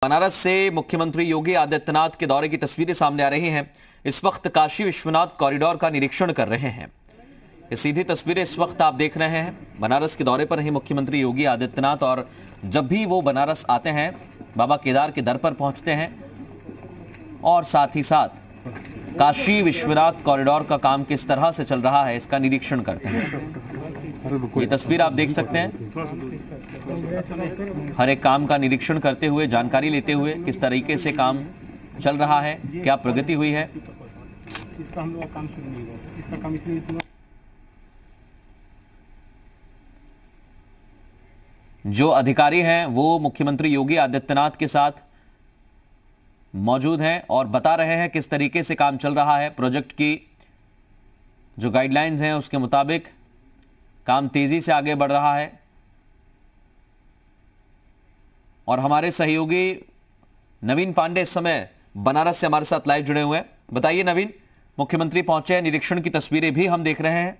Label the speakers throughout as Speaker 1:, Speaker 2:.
Speaker 1: बनारस से मुख्यमंत्री योगी आदित्यनाथ के दौरे की तस्वीरें सामने आ रही हैं। इस वक्त काशी विश्वनाथ कॉरिडोर का निरीक्षण कर रहे हैं। ये सीधी तस्वीरें इस वक्त आप देख रहे हैं। बनारस के दौरे पर ही मुख्यमंत्री योगी आदित्यनाथ, और जब भी वो बनारस आते हैं बाबा केदार के दर पर पहुंचते हैं और साथ ही साथ काशी विश्वनाथ कॉरिडोर का काम किस तरह से चल रहा है इसका निरीक्षण करते हैं। ये तस्वीर आप देख सकते हैं। हर एक काम का निरीक्षण करते हुए, जानकारी लेते हुए किस तरीके से काम चल रहा है, क्या प्रगति हुई है। जो अधिकारी हैं वो मुख्यमंत्री योगी आदित्यनाथ के साथ मौजूद हैं और बता रहे हैं किस तरीके से काम चल रहा है। प्रोजेक्ट की जो गाइडलाइंस हैं उसके मुताबिक काम तेजी से आगे बढ़ रहा है। और हमारे सहयोगी नवीन पांडे इस समय बनारस से हमारे साथ लाइव जुड़े हुए हैं। बताइए नवीन, मुख्यमंत्री पहुंचे हैं, निरीक्षण की तस्वीरें भी हम देख रहे हैं।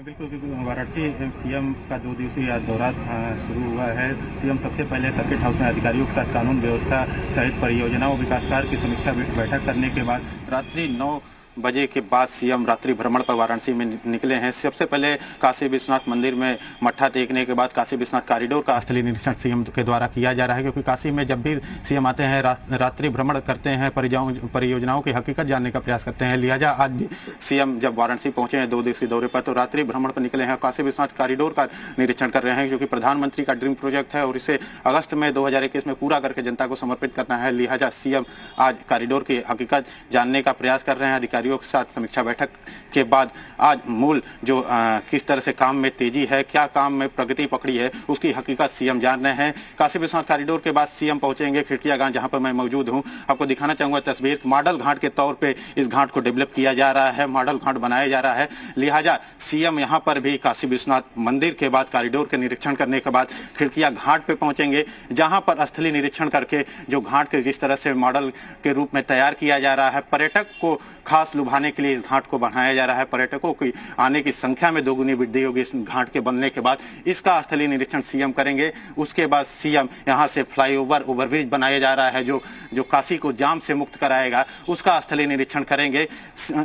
Speaker 2: बिल्कुल वाराणसी सीएम का 2 दिवसीय दौरा शुरू हुआ है। सीएम सबसे पहले सर्किट हाउस में अधिकारियों के साथ कानून व्यवस्था सहित परियोजनाओं विकास कार्य की समीक्षा बैठक करने के बाद रात्रि 9 बजे के बाद सीएम रात्रि भ्रमण पर वाराणसी में निकले हैं। सबसे पहले काशी विश्वनाथ मंदिर में मत्था टेकने के बाद काशी विश्वनाथ कॉरिडोर का स्थलीय निरीक्षण सीएम के द्वारा किया जा रहा है, क्योंकि काशी में जब भी सीएम आते हैं रात्रि भ्रमण करते हैं, परियोजनाओं की हकीकत जानने का प्रयास करते हैं। लिहाजा आज भी सीएम जब वाराणसी पहुंचे हैं 2 दिवसीय दौरे पर, तो रात्रि भ्रमण पर निकले हैं। काशी विश्वनाथ कॉरिडोर का निरीक्षण कर रहे हैं, क्योंकि प्रधानमंत्री का ड्रीम प्रोजेक्ट है और इसे अगस्त में 2021 में पूरा करके जनता को समर्पित करना है। लिहाजा सीएम आज कॉरिडोर की हकीकत जानने का प्रयास कर रहे हैं। अधिकारियों के साथ समीक्षा बैठक के बाद आज मूल जो किस तरह से काम में तेजी है, क्या काम में प्रगति पकड़ी है, उसकी हकीकत सीएम जान रहे हैं। काशी विश्वनाथ कॉरिडोर के बाद सीएम पहुंचेंगे खिड़किया घाट, जहां पर मैं मौजूद हूं। आपको दिखाना चाहूंगा तस्वीर। मॉडल घाट के तौर पे इस घाट को डेवलप किया जा रहा है, मॉडल घाट बनाया जा रहा है। लिहाजा सीएम यहां पर भी काशी विश्वनाथ मंदिर के बाद कॉरिडोर के निरीक्षण करने के बाद खिड़किया घाट पे पहुंचेंगे, जहां पर स्थलीय निरीक्षण करके जो घाट के जिस तरह से मॉडल के रूप में तैयार किया जा रहा है, पर्यटक को खास लुभाने के लिए इस घाट को बढ़ाया जा रहा है। पर्यटकों की आने की संख्या में दोगुनी वृद्धि होगी इस घाट के बनने के बाद। इसका स्थलीय निरीक्षण सीएम करेंगे। उसके बाद सीएम यहां से फ्लाईओवर ओवरब्रिज बनाया जा रहा है, जो काशी को जाम से मुक्त कराएगा, उसका स्थलीय निरीक्षण करेंगे।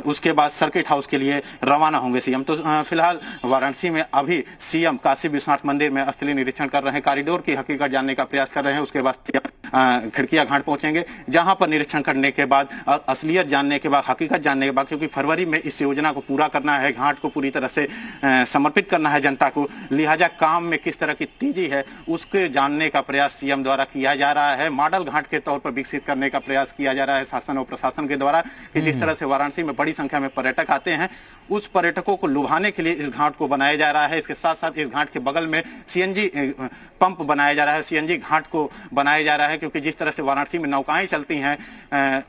Speaker 2: उसके बाद सर्किट हाउस के लिए रवाना होंगे सीएम। तो फिलहाल वाराणसी में अभी सीएम काशी विश्वनाथ मंदिर में स्थलीय निरीक्षण कर रहे हैं, कॉरिडोर की हकीकत जानने का प्रयास कर रहे हैं। उसके बाद सीएम खिड़किया घाट पहुंचेंगे, जहां पर निरीक्षण करने के बाद असलियत जानने के बाद, हकीकत जानने के बाद, क्योंकि फरवरी में इस योजना को पूरा करना है, घाट को पूरी तरह से समर्पित करना है जनता को। लिहाजा काम में किस तरह की तेजी है उसके जानने का प्रयास सीएम द्वारा किया जा रहा है। मॉडल घाट के तौर पर विकसित करने का प्रयास किया जा रहा है शासन और प्रशासन के द्वारा, कि जिस तरह से वाराणसी में बड़ी संख्या में पर्यटक आते हैं, उस पर्यटकों को लुभाने के लिए इस घाट को बनाया जा रहा है। इसके साथ साथ इस घाट के बगल में सीएनजी पंप बनाया जा रहा है, सीएनजी घाट को बनाया जा रहा है, क्योंकि जिस तरह से वाराणसी में नौकाएं चलती हैं,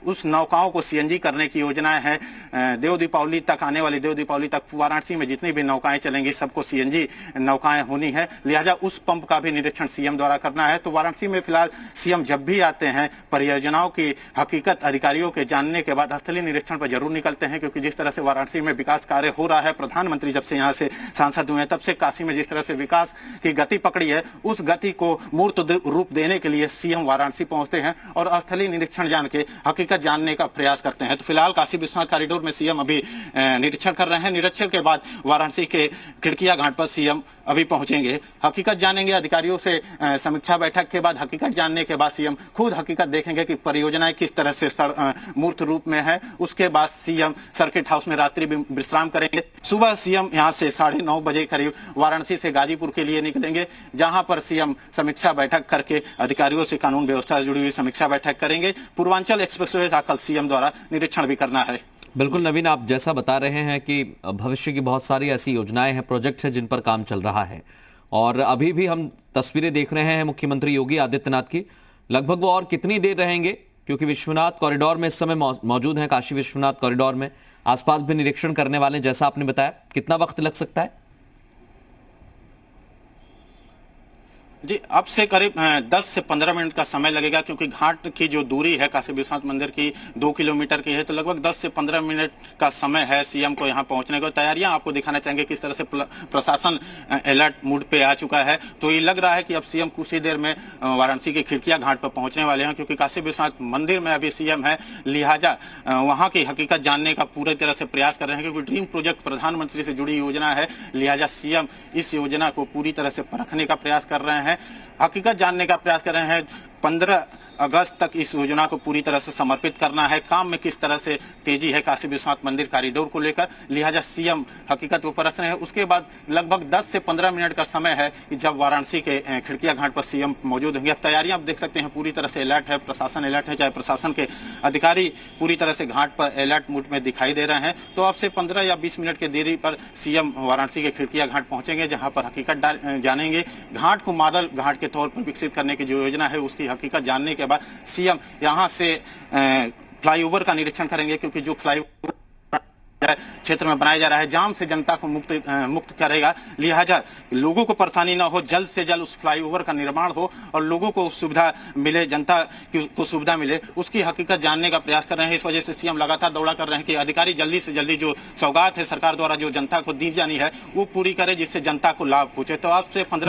Speaker 2: उस नौकाओं को सीएनजी करने की योजना है। देव दीपावली तक, आने वाली देव दीपावली तक वाराणसी में जितनी भी नौकाएं चलेंगी सबको सीएनजी नौकाएं होनी है। लिहाजा उस पंप का भी निरीक्षण सीएम द्वारा करना है। तो वाराणसी में फिलहाल सीएम जब भी आते हैं, परियोजनाओं की हकीकत अधिकारियों के जानने के बाद स्थलीय निरीक्षण पर जरूर निकलते हैं, क्योंकि जिस तरह से वाराणसी में विकास कार्य हो रहा है, प्रधानमंत्री जब से यहाँ से सांसद हुए हैं तब से काशी में जिस तरह से विकास की गति पकड़ी है, उस गति को मूर्त रूप देने के लिए सीएम वाराणसी पहुंचते हैं और स्थलीय निरीक्षण जान के हकीकत जानने का प्रयास करते हैं। तो फिलहाल काशी विश्वनाथ कॉरिडोर में सीएम अभी निरीक्षण कर रहे हैं। निरीक्षण के बाद वाराणसी के खिड़किया घाट पर सीएम अभी पहुंचेंगे, हकीकत जानेंगे। अधिकारियों से समीक्षा बैठक के बाद हकीकत जानने के बाद सीएम खुद हकीकत देखेंगे कि परियोजनाएं किस तरह से मूर्त रूप में है। उसके बाद सीएम सर्किट हाउस में रात्रि विश्राम करेंगे। सुबह सीएम यहां से 9:30 बजे करीब वाराणसी से गाजीपुर के लिए निकलेंगे, जहां पर सीएम समीक्षा बैठक करके अधिकारियों से कानून व्यवस्था से जुड़ी हुई समीक्षा बैठक करेंगे। पूर्वांचल एक्सप्रेसवे का कल सीएम द्वारा निरीक्षण भी करना है।
Speaker 1: बिल्कुल नवीन, आप जैसा बता रहे हैं कि भविष्य की बहुत सारी ऐसी योजनाएं हैं, प्रोजेक्ट्स हैं जिन पर काम चल रहा है, और अभी भी हम तस्वीरें देख रहे हैं मुख्यमंत्री योगी आदित्यनाथ की। लगभग वो और कितनी देर रहेंगे, क्योंकि विश्वनाथ कॉरिडोर में इस समय मौजूद हैं, काशी विश्वनाथ कॉरिडोर में आसपास भी निरीक्षण करने वाले, जैसा आपने बताया, कितना वक्त लग सकता है?
Speaker 3: जी, अब से करीब 10 से 15 मिनट का समय लगेगा, क्योंकि घाट की जो दूरी है काशी विश्वनाथ मंदिर की 2 किलोमीटर की है, तो लगभग 10 से 15 मिनट का समय है सीएम को यहाँ पहुँचने को। तैयारियां आपको दिखाना चाहेंगे किस तरह से प्रशासन अलर्ट मोड पे आ चुका है। तो ये लग रहा है कि अब सीएम कुछ ही देर में वाराणसी के खिड़किया घाट पर पहुंचने वाले हैं, क्योंकि काशी विश्वनाथ मंदिर में अभी सीएम है, लिहाजा वहाँ की हकीकत जानने का पूरी तरह से प्रयास कर रहे हैं, क्योंकि ड्रीम प्रोजेक्ट प्रधानमंत्री से जुड़ी योजना है, लिहाजा सीएम इस योजना को पूरी तरह से परखने का प्रयास कर रहे हैं, हकीकत जानने का प्रयास कर रहे हैं। 15 अगस्त तक इस योजना को पूरी तरह से समर्पित करना है। काम में किस तरह से तेजी है काशी विश्वनाथ मंदिर कॉरिडोर को लेकर, लिहाजा सीएम हकीकत को परख रहे हैं। उसके बाद लगभग 10 से 15 मिनट का समय है कि जब वाराणसी के खिड़किया घाट पर सीएम मौजूद होंगे। अब तैयारियां आप देख सकते हैं, पूरी तरह से अलर्ट है, प्रशासन अलर्ट है, चाहे प्रशासन के अधिकारी पूरी तरह से घाट पर अलर्ट मोड में दिखाई दे रहे हैं। तो अब से 15 या 20 मिनट की देरी पर सीएम वाराणसी के खिड़किया घाट पहुंचेंगे, जहां पर हकीकत जानेंगे। घाट को मॉडल घाट के तौर पर विकसित करने की जो योजना है उसकी हकीकत जानने के बाद सीएम यहां से फ्लाईओवर का निरीक्षण करेंगे, क्योंकि जो फ्लाईओवर क्षेत्र में बनाया जा रहा है जाम से जनता को मुक्त करेगा, लिहाजा लोगों को परेशानी ना हो, जल्द से जल्द उस फ्लाईओवर का निर्माण हो और लोगों को सुविधा मिले, जनता को सुविधा मिले, उसकी हकीकत जानने का प्रयास कर रहे हैं। इस वजह से सीएम लगातार दौड़ा कर रहे हैं कि अधिकारी जल्दी से जल्दी जो सौगात है सरकार द्वारा जो जनता को दी जानी है वो पूरी करे, जिससे जनता को लाभ पहुंचे। तो आज से 15